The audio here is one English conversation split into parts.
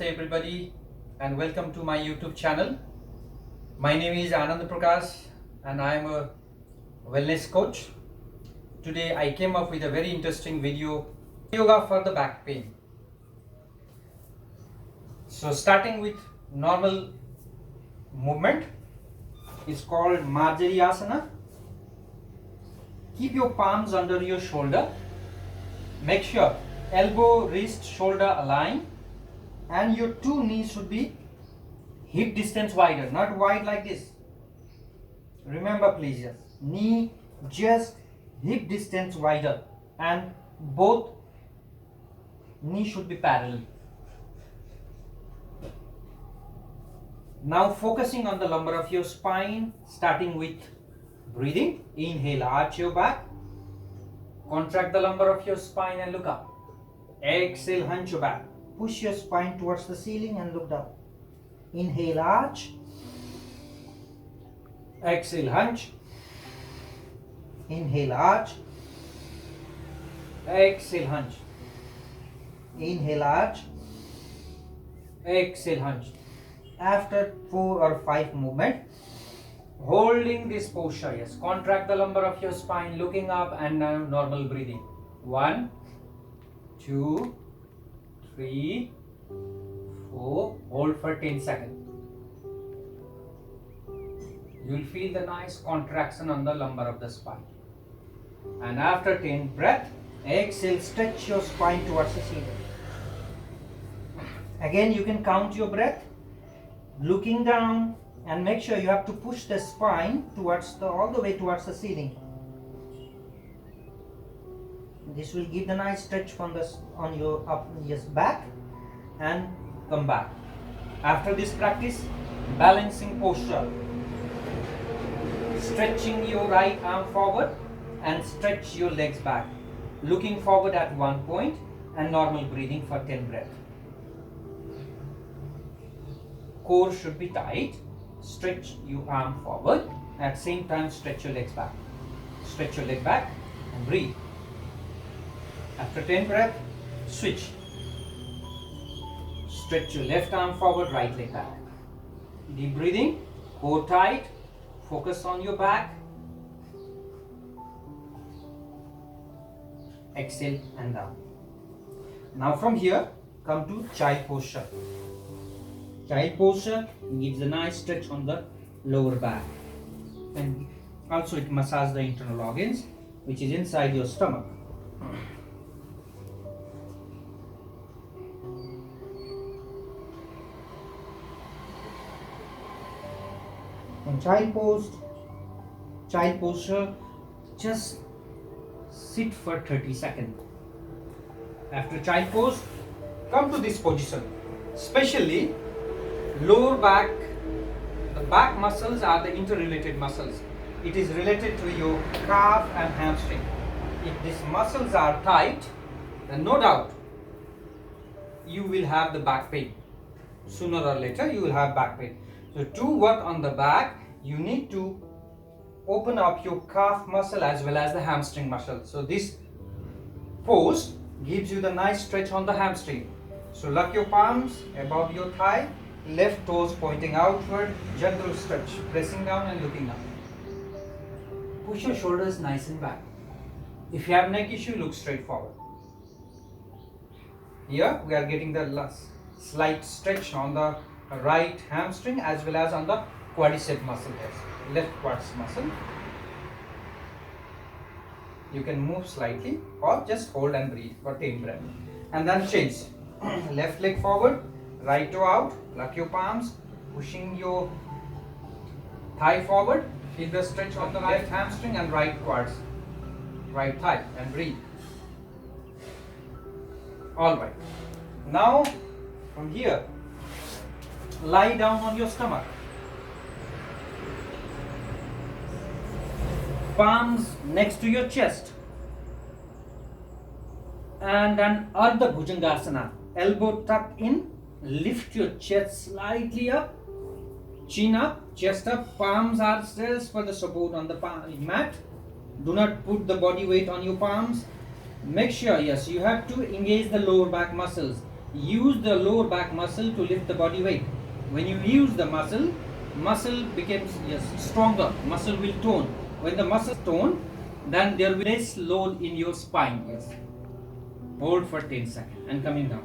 everybody and welcome to my YouTube channel. My name is Anand Prakash and I am a wellness coach. Today I came up with a very interesting video, yoga for the back pain. So starting with normal movement is called Marjariasana. Keep your palms under your shoulder. Make sure elbow, wrist, shoulder align, and your two knees should be hip distance wider, not wide like this. Remember please, yes, knee just hip distance wider and both knees should be parallel. Now focusing on the lumbar of your spine, starting with breathing. Inhale, arch your back, contract the lumbar of your spine and look up. Exhale, hunch your back. Push your spine towards the ceiling and look down. Inhale, arch. Exhale, hunch. Inhale, arch. Exhale, hunch. Inhale, arch. Exhale, hunch. After 4 or 5 movements, holding this posture, yes, contract the lumbar of your spine, looking up, and now normal breathing. 1, 2, 3, 4, hold for 10 seconds. You will feel the nice contraction on the lumbar of the spine. And after 10 breath, exhale, stretch your spine towards the ceiling. Again, you can count your breath, looking down, and make sure you have to push the spine towards all the way towards the ceiling. This will give the nice stretch from on your back and come back. After this practice, balancing posture, stretching your right arm forward and stretch your legs back, looking forward at one point and normal breathing for 10 breaths. Core should be tight. Stretch your arm forward, at same time stretch your legs back. Stretch your leg back and breathe. After 10 breaths, switch. Stretch your left arm forward, right leg back. Deep breathing, core tight, focus on your back. Exhale and down. Now from here, come to child posture. Child posture gives a nice stretch on the lower back. And also it massages the internal organs, which is inside your stomach. In child posture, just sit for 30 seconds. After child pose, come to this position. Especially lower back, the back muscles are the interrelated muscles. It is related to your calf and hamstring. If these muscles are tight, then no doubt you will have the back pain. Sooner or later you will have back pain. So to work on the back, you need to open up your calf muscle as well as the hamstring muscle. So this pose gives you the nice stretch on the hamstring. So lock your palms above your thigh, left toes pointing outward, gentle stretch, pressing down and looking up. Push your shoulders nice and back. If you have neck issue, look straight forward. Here we are getting the slight stretch on the right hamstring as well as on the quadricep muscle, left quadricep muscle. You can move slightly or just hold and breathe for 10 breaths. And then change. Left leg forward, right toe out, lock your palms, pushing your thigh forward, feel the stretch on the left hamstring and right quads, right thigh, and breathe. Alright. Now from here, lie down on your stomach. Palms next to your chest. And then Ardha Bhujangasana. Elbow tucked in. Lift your chest slightly up. Chin up, chest up. Palms are still for the support on the mat. Do not put the body weight on your palms. Make sure, yes, you have to engage the lower back muscles. use the lower back muscle to lift the body weight. When you use the muscle becomes stronger, muscle will tone. When the muscle tone, then there will be less load in your spine. Yes. Hold for 10 seconds and coming down.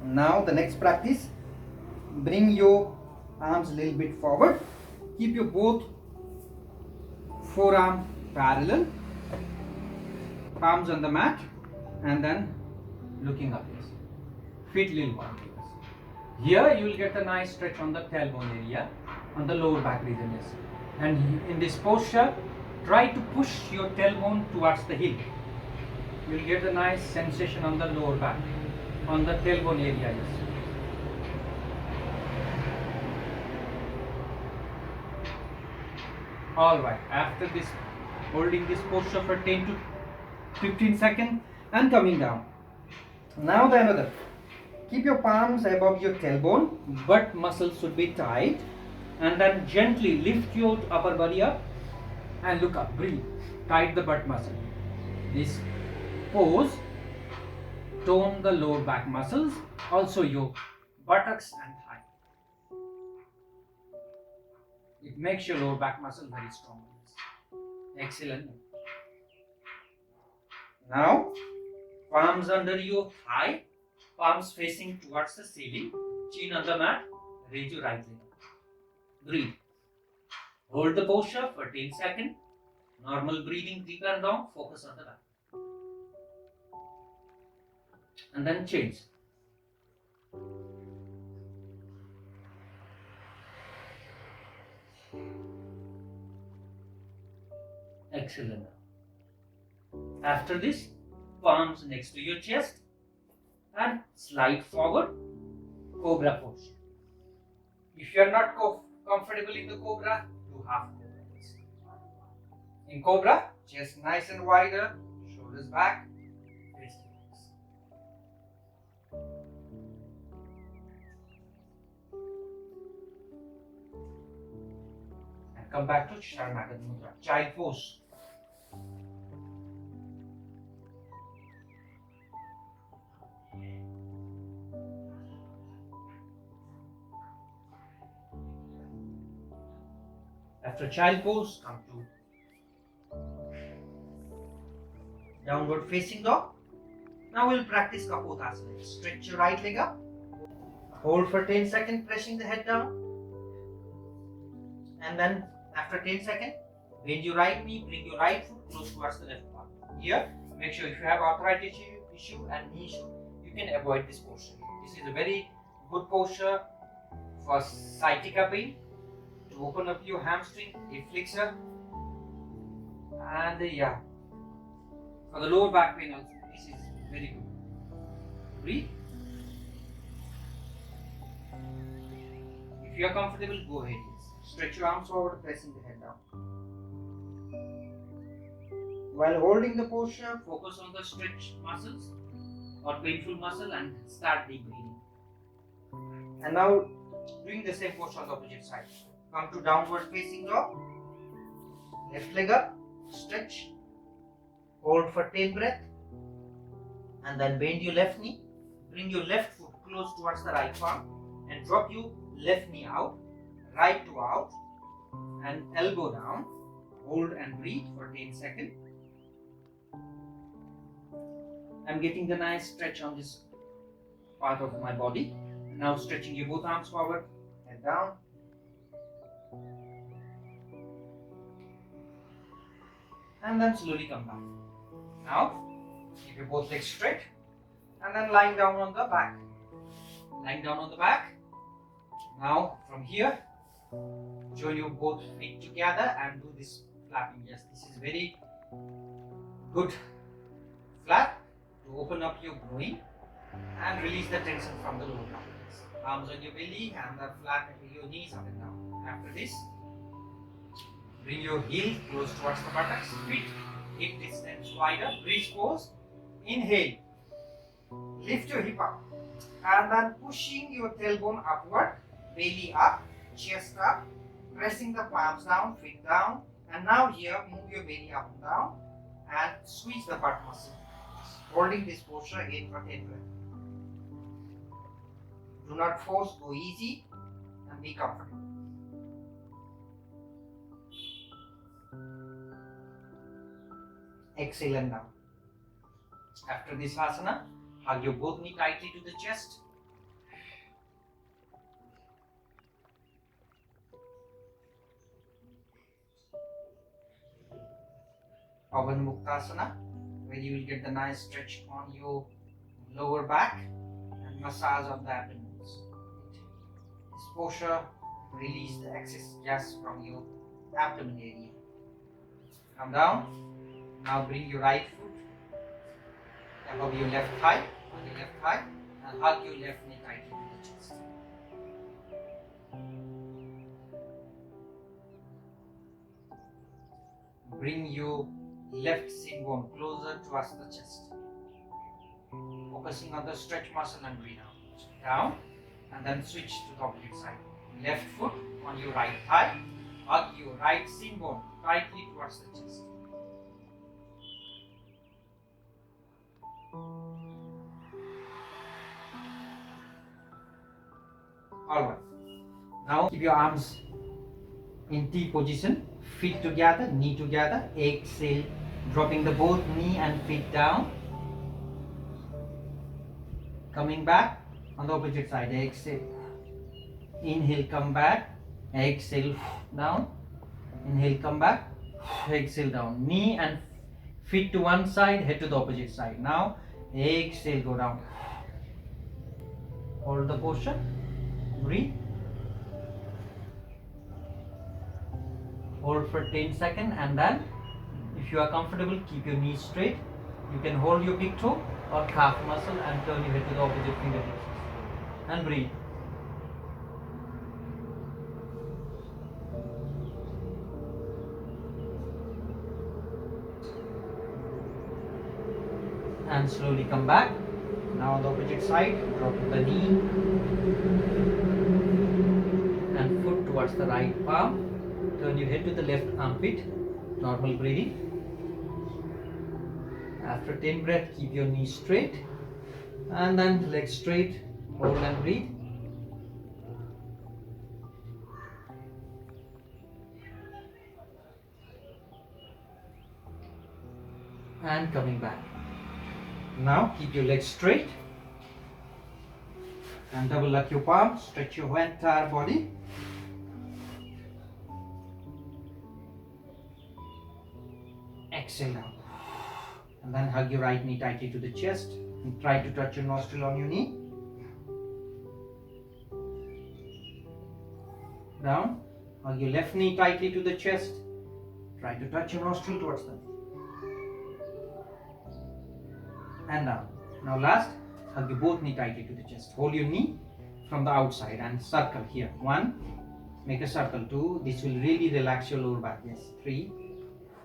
Now the next practice, bring your arms a little bit forward. Keep your both forearm parallel, palms on the mat, and then looking up. Yes. Feet little wide. Here you will get a nice stretch on the tailbone area, on the lower back region. Yes. And in this posture, try to push your tailbone towards the heel. You will get a nice sensation on the lower back, on the tailbone area. Yes. Alright, after this, holding this posture for 10 to 15 seconds and coming down. Now the another. Keep your palms above your tailbone, butt muscles should be tight, and then gently lift your upper body up and look up, breathe, tight the butt muscle. This pose tone the lower back muscles, also your buttocks and thigh. It makes your lower back muscle very strong. Excellent. Now, palms under your thigh, palms facing towards the ceiling, chin on the mat, raise your right leg. Breathe. Hold the posture for 10 seconds. Normal breathing, deep and long, focus on the back. And then change. Excellent. After this, palms next to your chest and slide forward, cobra pose. If you are not comfortable in the cobra, do half cobra. In cobra, chest nice and wider, shoulders back, wrist relax. And come back to Sharanagati Mudra, child pose. After child pose, come to downward facing dog. Now we'll practice Kapotasana. Stretch your right leg up. Hold for 10 seconds, pressing the head down. And then after 10 seconds, bend your right knee, bring your right foot close towards the left palm. Here, make sure if you have arthritis issue and knee issue, you can avoid this posture. This is a very good posture for sciatica pain, to open up your hamstring, hip flexor, and for the lower back pain also, this is very good. Breathe. If you are comfortable, go ahead. Stretch your arms forward, pressing the head down. While holding the posture, focus on the stretch muscles or painful muscle and start deep breathing. And now doing the same posture on the opposite side. Come to downward facing dog. Left leg up, stretch. Hold for 10 breaths. And then bend your left knee. Bring your left foot close towards the right palm and drop your left knee out, right toe out, and elbow down. Hold and breathe for 10 seconds. I'm getting the nice stretch on this part of my body. Now stretching your both arms forward, head down. And then slowly come back. Now, keep your both legs straight and then lying down on the back. Lying down on the back. Now, from here, join your both feet together and do this flapping. Yes, this is very good flap to open up your groin and release the tension from the lower back. Arms on your belly and the flat your knees up and down. After this, bring your heel close towards the buttocks, feet hip distance wider, bridge pose. Inhale, lift your hip up and then pushing your tailbone upward, belly up, chest up, pressing the palms down, feet down, and now here move your belly up and down and squeeze the butt muscle. Holding this posture again for 10 breaths. Do not force, go easy and be comfortable. Exhale and down. After this asana, hug your both knee tightly to the chest. Pavan Muktasana, where you will get the nice stretch on your lower back and massage of the abdomen. This posture release the excess gas from your abdomen area. Come down. Now bring your right foot above your left thigh, and hug your left knee tightly to the chest. Bring your left shin bone closer towards the chest. Focusing on the stretch muscle and breathe out. Down and then switch to the opposite side. Left foot on your right thigh. Hug your right shin bone tightly towards the chest. Alright. Now keep your arms in T position. Feet together, knee together. Exhale, dropping the both knee and feet down. Coming back on the opposite side. Exhale. Inhale, come back. Exhale, down. Inhale, come back. Exhale, down. Knee and feet to one side, head to the opposite side. Now, exhale, go down. Hold the posture. Breathe. Hold for 10 seconds and then, if you are comfortable, keep your knees straight. You can hold your big toe or calf muscle and turn your head to the opposite fingertips. And breathe. And slowly come back. Now on the opposite side, drop the knee and foot towards the right palm. Turn your head to the left armpit. Normal breathing. After 10 breaths, keep your knees straight and then legs straight. Hold and breathe. And coming back. Now keep your legs straight and double lock your palms. Stretch your entire body. Exhale out. And then hug your right knee tightly to the chest and try to touch your nostril on your knee. Down. Hug your left knee tightly to the chest. Try to touch your nostril towards them. And down. Now last, hug your both knee tightly to the chest. Hold your knee from the outside and circle here. 1, make a circle. 2, this will really relax your lower back. Yes. 3,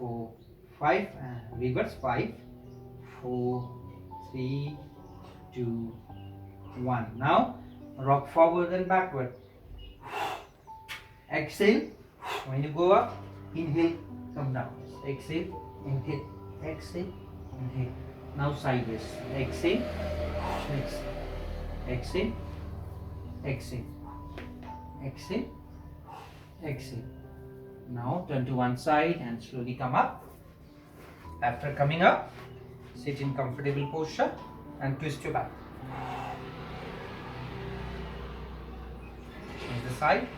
4, 5, and reverse. 5, 4, 3, 2, 1. Now rock forward and backward. Exhale. When you go up, inhale, come down. Exhale, inhale, exhale, inhale. Now sideways. Exhale, exhale, exhale, exhale, exhale. Now turn to one side and slowly come up. After coming up, sit in comfortable posture and twist your back. Change the side.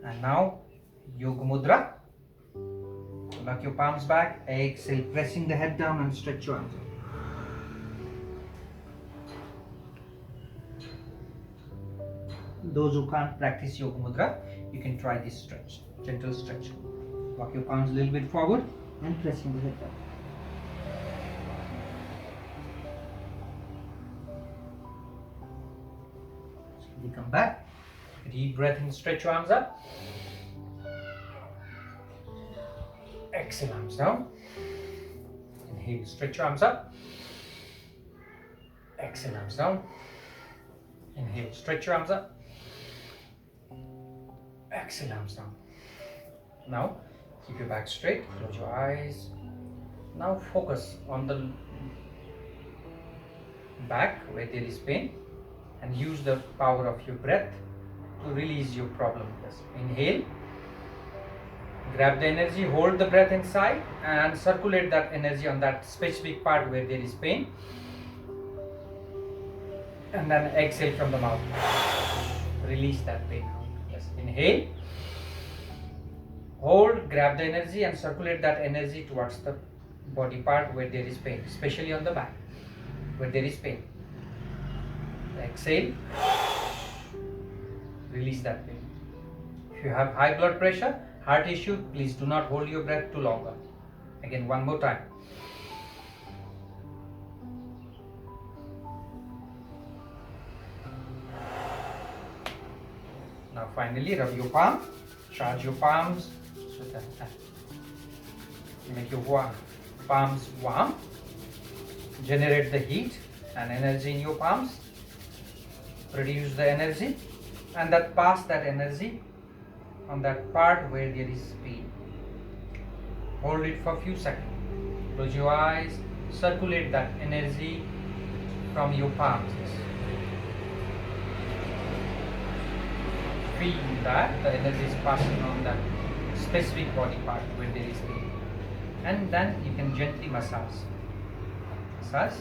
And now Yoga Mudra. Lock your palms back. Exhale, pressing the head down and stretch your arms. Those who can't practice Yoga Mudra, you can try this stretch. Gentle stretch. Walk your palms a little bit forward and pressing the head down. Slowly come back. Deep breath in, stretch your arms up. Exhale, arms down. Inhale, stretch your arms up. Exhale, arms down. Inhale, stretch your arms up. Exhale, arms down. Now, keep your back straight, close your eyes, Now focus on the back where there is pain and use the power of your breath to release your problem. Yes. Inhale, grab the energy, hold the breath inside and circulate that energy on that specific part where there is pain, and then exhale from the mouth. Release that pain out. Yes. Inhale, hold, grab the energy and circulate that energy towards the body part where there is pain, especially on the back where there is pain. Exhale, release that pain. If you have high blood pressure, heart issue, please do not hold your breath too longer. Again, one more time. Now finally rub your palm, charge your palms so that make your palms warm, generate the heat and energy in your palms, produce the energy, and that pass that energy on that part where there is pain. Hold it for a few seconds. Close your eyes, circulate that energy from your palms. Feel that the energy is passing on that specific body part where there is pain. And then you can gently massage. Massage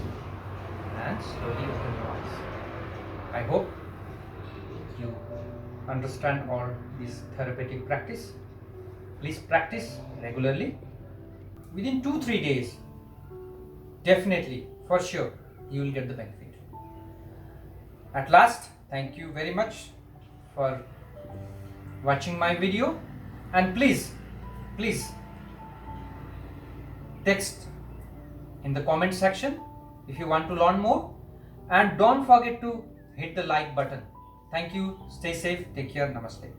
and slowly open your eyes. I hope you understand all this therapeutic practice. Please practice regularly. Within 2-3 days, definitely, for sure, you will get the benefit. At last, thank you very much for watching my video, and please text in the comment section if you want to learn more, and don't forget to hit the like button. Thank you. Stay safe. Take care. Namaste.